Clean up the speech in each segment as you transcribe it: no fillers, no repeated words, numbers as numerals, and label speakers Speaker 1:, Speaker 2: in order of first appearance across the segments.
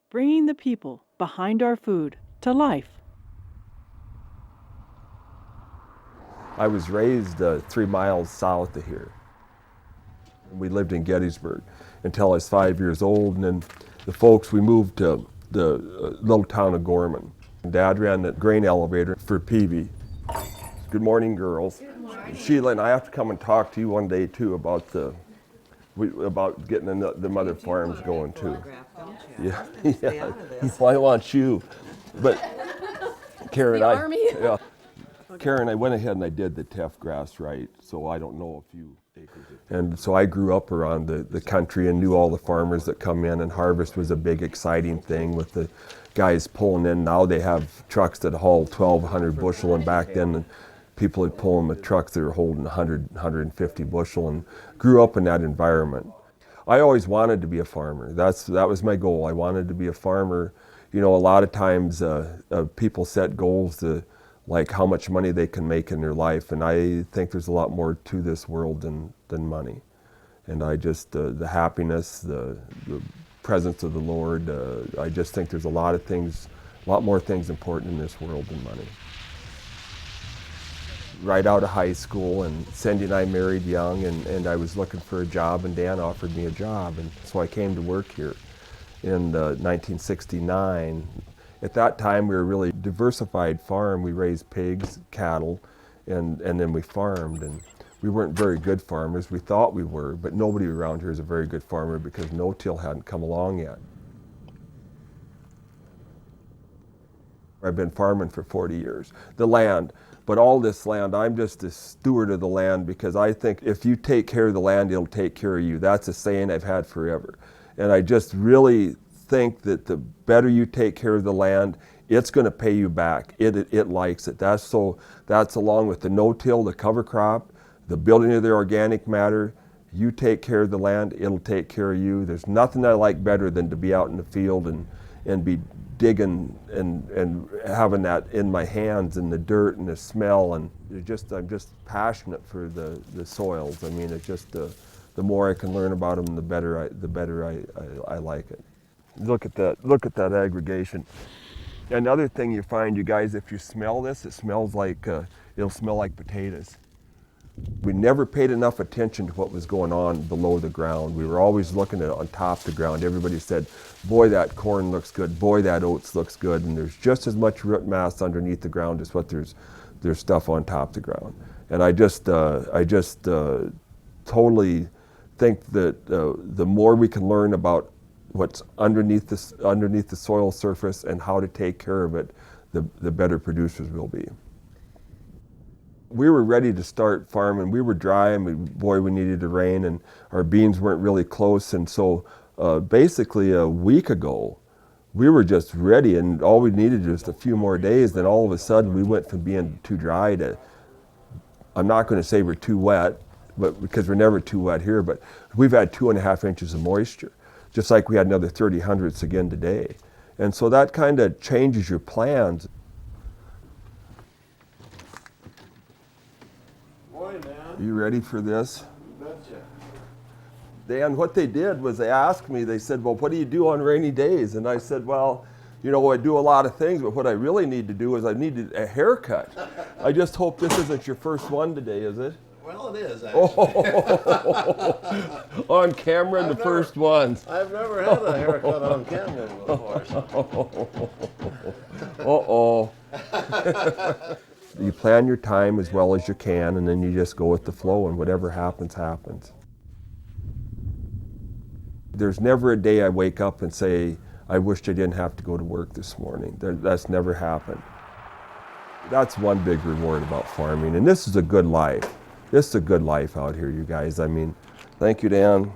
Speaker 1: bringing the people behind our food to life.
Speaker 2: I was raised 3 miles south of here. We lived in Gettysburg until I was 5 years old, and then the folks, we moved to the little town of Gorman. Dad ran the grain elevator for Peavy. Good morning, girls. Good morning. Sheila, and I have to come and talk to you one day too about getting the other farms going too. Yeah, yeah. Well, I want you, but Karen, Karen, I went ahead and I did the teff grass right, so I don't know a few acres. And so I grew up around the country and knew all the farmers that come in, and harvest was a big exciting thing with the guys pulling in. Now they have trucks that haul 1,200 bushel, and back then people would pull them with trucks that are holding 100, 150 bushel, and grew up in that environment. I always wanted to be a farmer. That was my goal. I wanted to be a farmer. You know, a lot of times people set goals to like how much money they can make in their life, and I think there's a lot more to this world than money. And I just, the happiness, the presence of the Lord, I just think there's a lot more things important in this world than money. Right out of high school, and Cindy and I married young, and I was looking for a job, and Dan offered me a job, and so I came to work here in 1969. At that time, we were a really diversified farm. We raised pigs, cattle, and then we farmed. And we weren't very good farmers. We thought we were, but nobody around here is a very good farmer because no-till hadn't come along yet. I've been farming for 40 years. The land, but all this land, I'm just a steward of the land, because I think if you take care of the land, it'll take care of you. That's a saying I've had forever. And I just really think that the better you take care of the land, it's going to pay you back. It likes it. That's along with the no-till, the cover crop, the building of the organic matter. You take care of the land, it'll take care of you. There's nothing I like better than to be out in the field and be digging and having that in my hands, and the dirt and the smell, and I'm just passionate for the soils. I mean, it's just the more I can learn about them, the better I like it. Look at that aggregation. Another thing you find, you guys, if you smell this, it smells like it'll smell like potatoes. We never paid enough attention to what was going on below the ground. We were always looking at on top of the ground. Everybody said, boy, that corn looks good, boy, that oats looks good, and there's just as much root mass underneath the ground as what there's stuff on top of the ground. And I just totally think that the more we can learn about what's underneath the soil surface and how to take care of it, the better producers will be. We were ready to start farming. We were dry, and boy, we needed the rain, and our beans weren't really close. And so basically a week ago, we were just ready, and all we needed was just a few more days. Then all of a sudden, we went from being too dry to, I'm not going to say we're too wet, but because we're never too wet here, but we've had 2.5 inches of moisture, just like we had another 30 hundredths again today. And so that kind of changes your plans. You ready for this?
Speaker 3: Betcha.
Speaker 2: Dan, what they did was they asked me, they said, well, what do you do on rainy days? And I said, well, you know, I do a lot of things, but what I really need to do is I need a haircut. I just hope this isn't your first one today, is it?
Speaker 3: Well, it is, actually.
Speaker 2: On camera, first one.
Speaker 3: I've never had a haircut on camera before.
Speaker 2: Uh-oh. You plan your time as well as you can, and then you just go with the flow, and whatever happens, happens. There's never a day I wake up and say, I wished I didn't have to go to work this morning. That's never happened. That's one big reward about farming, and this is a good life. This is a good life out here, you guys. I mean, thank you, Dan.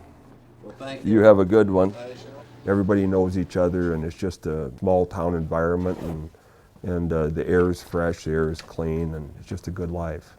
Speaker 3: Well, thank you.
Speaker 2: You have a good one. Everybody knows each other, and it's just a small town environment, and the air is fresh, the air is clean, and it's just a good life.